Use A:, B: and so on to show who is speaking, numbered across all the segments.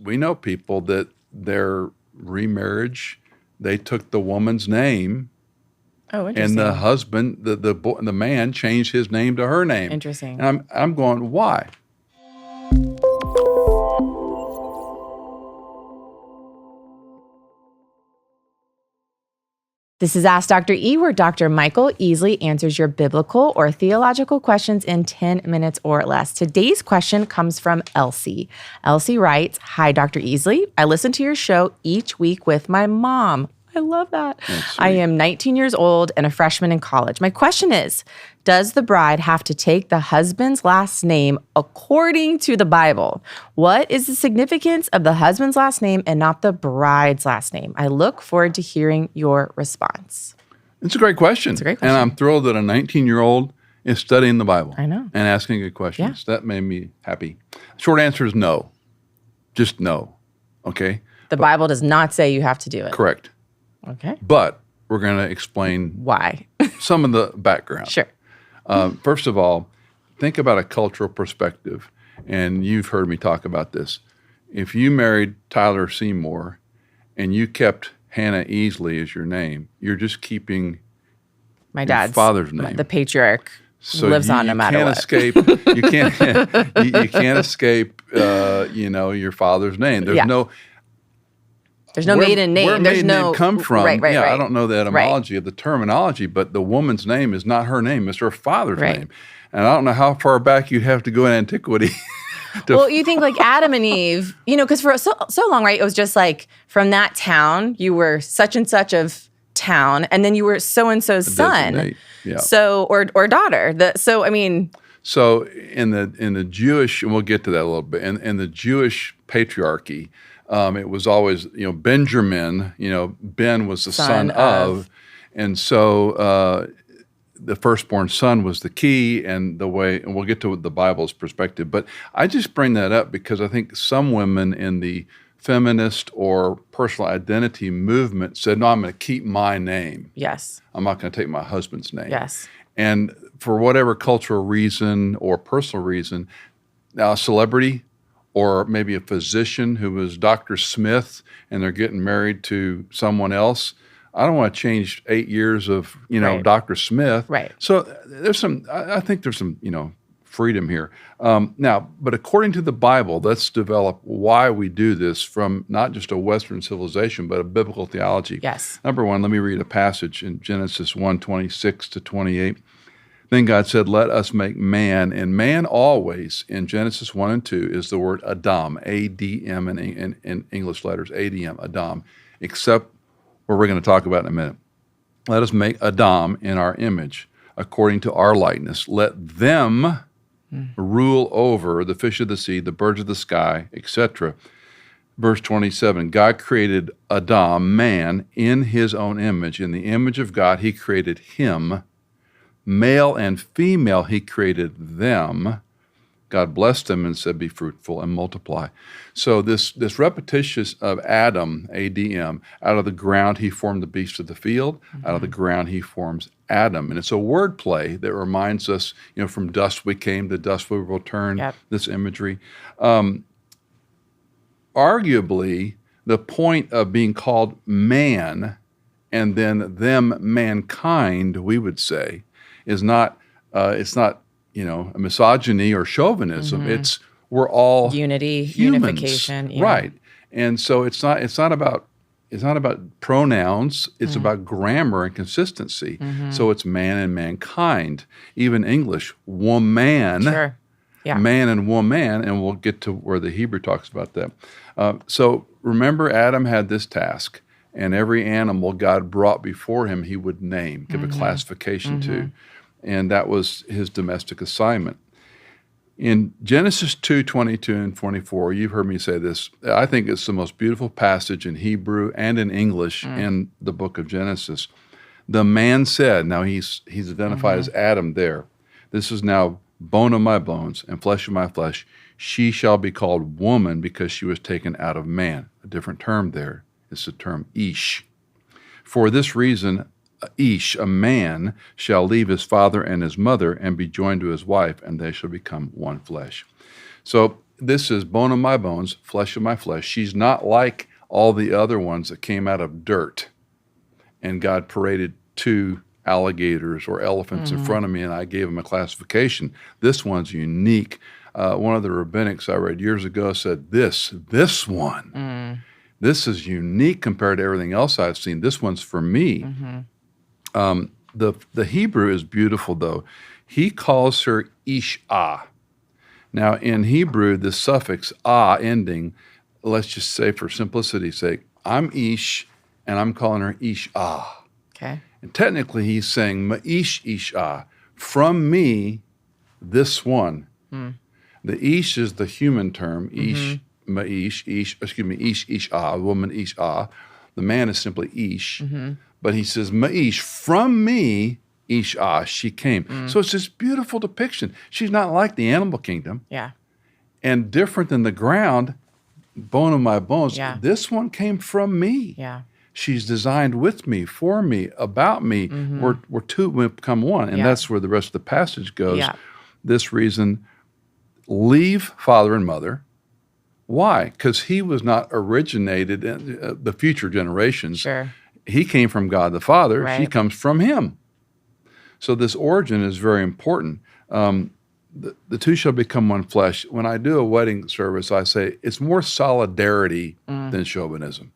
A: we know people that their remarriage, they took the woman's name.
B: Oh, interesting.
A: And the husband, the man, changed his name to her name.
B: Interesting.
A: And I'm going, why?
B: This is Ask Dr. E, where Dr. Michael Easley answers your biblical or theological questions in 10 minutes or less. Today's question comes from Elsie. Elsie writes, "Hi, Dr. Easley. I listen to your show each week with my mom." I love that. I am 19 years old and a freshman in college. My question is, does the bride have to take the husband's last name according to the Bible? What is the significance of the husband's last name and not the bride's last name? I look forward to hearing your response.
A: It's a great question.
B: It's a great question.
A: And I'm thrilled that a 19-year-old is studying the Bible.
B: I know.
A: And asking good questions.
B: Yeah.
A: That made me happy. Short answer is no. Just no. Okay?
B: The Bible does not say you have to do it.
A: Correct.
B: Okay.
A: But we're going to explain
B: Why?
A: some of the background.
B: Sure.
A: First of all, think about a cultural perspective, and you've heard me talk about this. If you married Tyler Seymour and you kept Hannah Easley as your name, you're just keeping
B: My dad's
A: father's name.
B: The patriarch
A: So
B: lives on no matter what.
A: You can't escape. Your father's name. There's no.
B: There's no maiden name.
A: Where
B: There's
A: maiden name come from?
B: Right.
A: I don't know the etymology of the terminology, but the woman's name is not her name; it's her father's name. And I don't know how far back you'd have to go in antiquity.
B: Well, you think like Adam and Eve, because for so long, right? It was just like from that town, you were such and such of town, and then you were so and so's son.
A: Designate, yeah.
B: So or daughter. So
A: in the Jewish, and we'll get to that a little bit. In the Jewish patriarchy. It was always, Benjamin, Ben was the son of. And so the firstborn son was the key and we'll get to the Bible's perspective. But I just bring that up because I think some women in the feminist or personal identity movement said, no, I'm going to keep my name.
B: Yes.
A: I'm not going to take my husband's name.
B: Yes.
A: And for whatever cultural reason or personal reason, now a celebrity or maybe a physician who was Dr. Smith and they're getting married to someone else. I don't want to change 8 years of, Dr. Smith.
B: Right.
A: So I think there's some, freedom here. Now, but according to the Bible, let's develop why we do this from not just a Western civilization, but a biblical theology.
B: Yes.
A: Number one, let me read a passage in Genesis 1:26-28. Then God said, let us make man, and man always, in Genesis 1 and 2, is the word Adam, A-D-M in English letters, A-D-M, Adam, except what we're going to talk about in a minute. Let us make Adam in our image, according to our likeness. Let them rule over the fish of the sea, the birds of the sky, etc. Verse 27, God created Adam, man, in his own image. In the image of God, he created him. Male and female, he created them. God blessed them and said, be fruitful and multiply. So this repetition of Adam, A-D-M, out of the ground he formed the beasts of the field. Mm-hmm. Out of the ground he forms Adam. And it's a word play that reminds us, from dust we came, to dust we will return, this imagery. Arguably, the point of being called man and then them mankind, we would say, is not, it's not, a misogyny or chauvinism. Mm-hmm. It's we're all
B: unity,
A: humans,
B: unification,
A: right? And so it's not about pronouns. It's about grammar and consistency. Mm-hmm. So it's man and mankind. Even English, woman,
B: sure. Yeah.
A: Man and woman, and we'll get to where the Hebrew talks about that. So remember, Adam had this task. And every animal God brought before him, he would name, give a classification to. And that was his domestic assignment. In Genesis 2:22 and 24, you've heard me say this. I think it's the most beautiful passage in Hebrew and in English in the book of Genesis. The man said, now he's identified as Adam there. This is now bone of my bones and flesh of my flesh. She shall be called woman because she was taken out of man. A different term there. It's the term ish. For this reason, ish, a man, shall leave his father and his mother and be joined to his wife, and they shall become one flesh. So this is bone of my bones, flesh of my flesh. She's not like all the other ones that came out of dirt, and God paraded 2 alligators or elephants in front of me, and I gave them a classification. This one's unique. One of the rabbinics I read years ago said, this one, this is unique compared to everything else I've seen. This one's for me. The Hebrew is beautiful, though. He calls her Ishah. Now, in Hebrew, the suffix ah ending, let's just say for simplicity's sake, I'm Ish, and I'm calling her Ishah.
B: Okay.
A: And technically, he's saying Ma'ish Ishah, from me, this one. The Ish is the human term, Ish, Ma'ish, Ish, Ish, Ishah, woman Ishah. The man is simply Ish. But he says, Ma'ish, from me, Ishah, she came. So it's this beautiful depiction. She's not like the animal kingdom.
B: Yeah.
A: And different than the ground, bone of my bones.
B: Yeah.
A: This one came from me.
B: Yeah.
A: She's designed with me, for me, about me. We're two, we become one. And that's where the rest of the passage goes.
B: Yeah.
A: This reason, leave father and mother. Why? Because he was not originated in the future generations.
B: Sure.
A: He came from God the Father.
B: Right.
A: She comes from him. So this origin is very important. The 2 shall become one flesh. When I do a wedding service, I say it's more solidarity than chauvinism.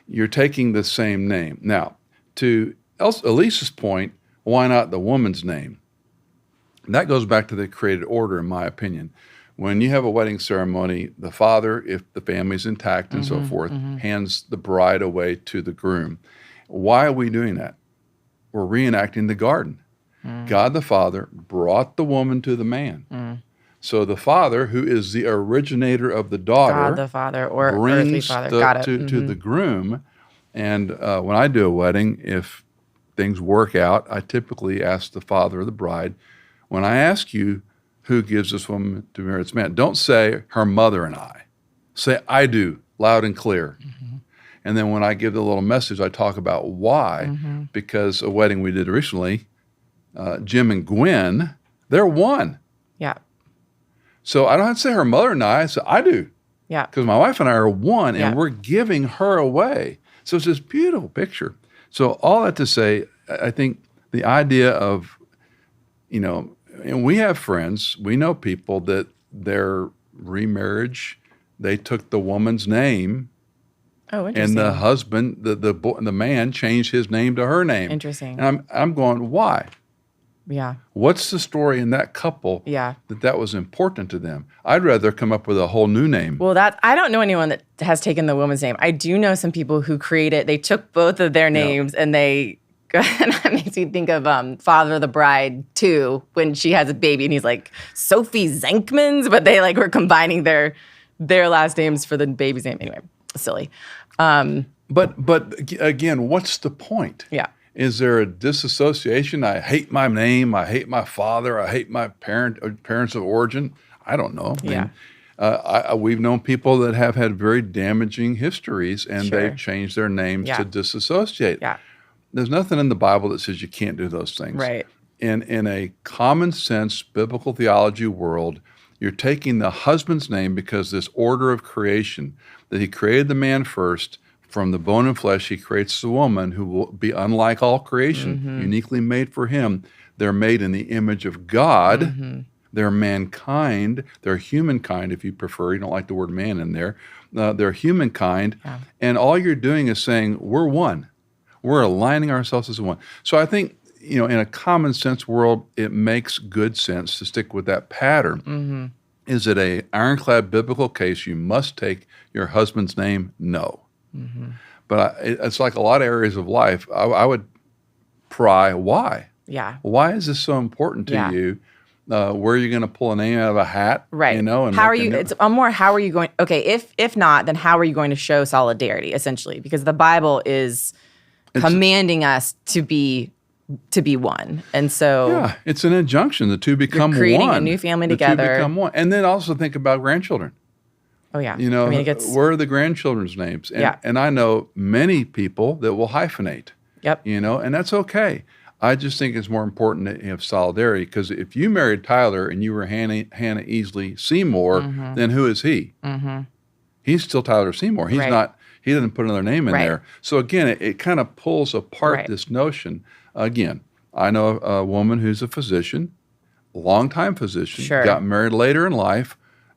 A: You're taking the same name. Now, to Elisa's point, why not the woman's name? And that goes back to the created order, in my opinion. When you have a wedding ceremony, the father, if the family's intact and so forth, hands the bride away to the groom. Why are we doing that? We're reenacting the garden. God the Father brought the woman to the man. So the father, who is the originator of the daughter,
B: God the Father or earthly
A: brings
B: father. Got it.
A: to the groom. And when I do a wedding, if things work out, I typically ask the father of the bride, when I ask you who gives this woman to marry its man, don't say her mother and I. Say I do, loud and clear. And then when I give the little message, I talk about why. Because a wedding we did recently, Jim and Gwen, they're one.
B: Yeah.
A: So I don't have to say her mother and I say I do.
B: Yeah.
A: Because my wife and I are one,
B: Yeah.
A: and we're giving her away. So it's this beautiful picture. So all that to say, I think the idea of, and we have friends, we know people that their remarriage, they took the woman's name,
B: Oh, interesting.
A: and the husband, the man changed his name to her name.
B: Interesting.
A: And I'm going, why?
B: Yeah.
A: What's the story in that couple
B: Yeah.
A: that was important to them? I'd rather come up with a whole new name.
B: Well, I don't know anyone that has taken the woman's name. I do know some people who they took both of their names and and that makes me think of Father of the Bride too, when she has a baby and he's like Sophie Zenkmans, but they were combining their last names for the baby's name. Anyway, silly.
A: But again, what's the point?
B: Yeah.
A: Is there a disassociation? I hate my name. I hate my father. I hate my parents of origin. I don't know. We've known people that have had very damaging histories, and
B: Sure.
A: they've changed their names to disassociate.
B: Yeah.
A: There's nothing in the Bible that says you can't do those things.
B: Right.
A: In a common sense biblical theology world, you're taking the husband's name because this order of creation, that he created the man first, from the bone and flesh, he creates the woman who will be unlike all creation, uniquely made for him. They're made in the image of God. They're mankind. They're humankind, if you prefer. You don't like the word man in there. They're humankind. Yeah. And all you're doing is saying, we're one. We're aligning ourselves as one. So I think, in a common sense world, it makes good sense to stick with that pattern. Is it a ironclad biblical case you must take your husband's name? No. But it's like a lot of areas of life. I would pry, why?
B: Yeah.
A: Why is this so important to you? Where are you going to pull a name out of a hat?
B: Right.
A: And
B: how are you? It's more. How are you going? Okay. If not, then how are you going to show solidarity? Essentially, because the Bible is commanding us to be one, and so
A: it's an injunction. The two become
B: you're creating
A: one.
B: a new family
A: the
B: together.
A: Two become one, and then also think about grandchildren.
B: Oh yeah.
A: Where are the grandchildren's names? And I know many people that will hyphenate.
B: Yep.
A: And that's okay. I just think it's more important that you have solidarity, because if you married Tyler and you were Hannah Easley Seymour, then who is he? He's still Tyler Seymour. He's
B: Right.
A: not. He didn't put another name in
B: Right.
A: there. So again, it kind of pulls apart
B: Right.
A: this notion. Again, I know a woman who's a physician, longtime physician,
B: Sure.
A: got married later in life.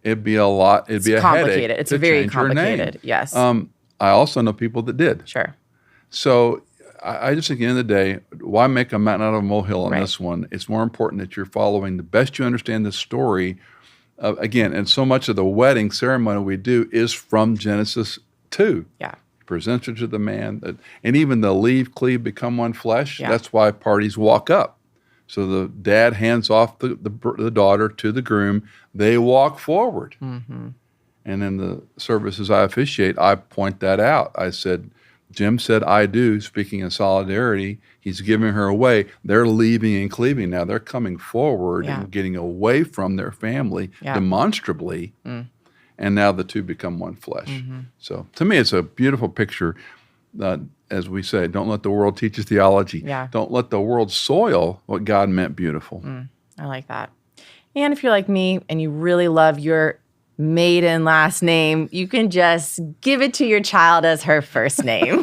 A: It'd be a lot. It'd be a
B: complicated.
A: headache.
B: It's
A: to
B: very
A: change her name.
B: complicated. Yes.
A: I also know people that did.
B: Sure.
A: So I just think at the end of the day, why make a mountain out of a molehill on
B: Right.
A: this one? It's more important that you're following the best you understand the story. Again, and so much of the wedding ceremony we do is from Genesis 2.
B: Yeah.
A: Presents her to the man, and even the leave, cleave, become one flesh.
B: Yeah.
A: That's why parties walk up. So the dad hands off the daughter to the groom. They walk forward. And in the services I officiate, I point that out. I said, Jim said, I do, speaking in solidarity. He's giving her away. They're leaving and cleaving now. They're coming forward
B: Yeah.
A: and getting away from their family
B: Yeah.
A: demonstrably. And now the two become one flesh. So to me, it's a beautiful picture. As we say, don't let the world teach you theology.
B: Yeah.
A: Don't let the world soil what God meant beautiful.
B: I like that. And if you're like me and you really love your maiden last name, you can just give it to your child as her first name.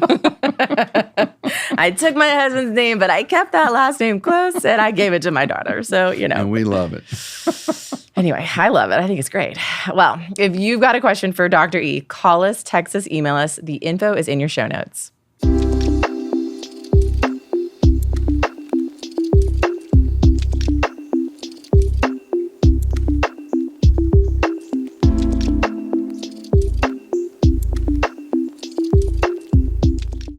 B: I took my husband's name, but I kept that last name close and I gave it to my daughter. So,
A: And we love it.
B: Anyway, I love it. I think it's great. Well, if you've got a question for Dr. E, call us, text us, email us. The info is in your show notes.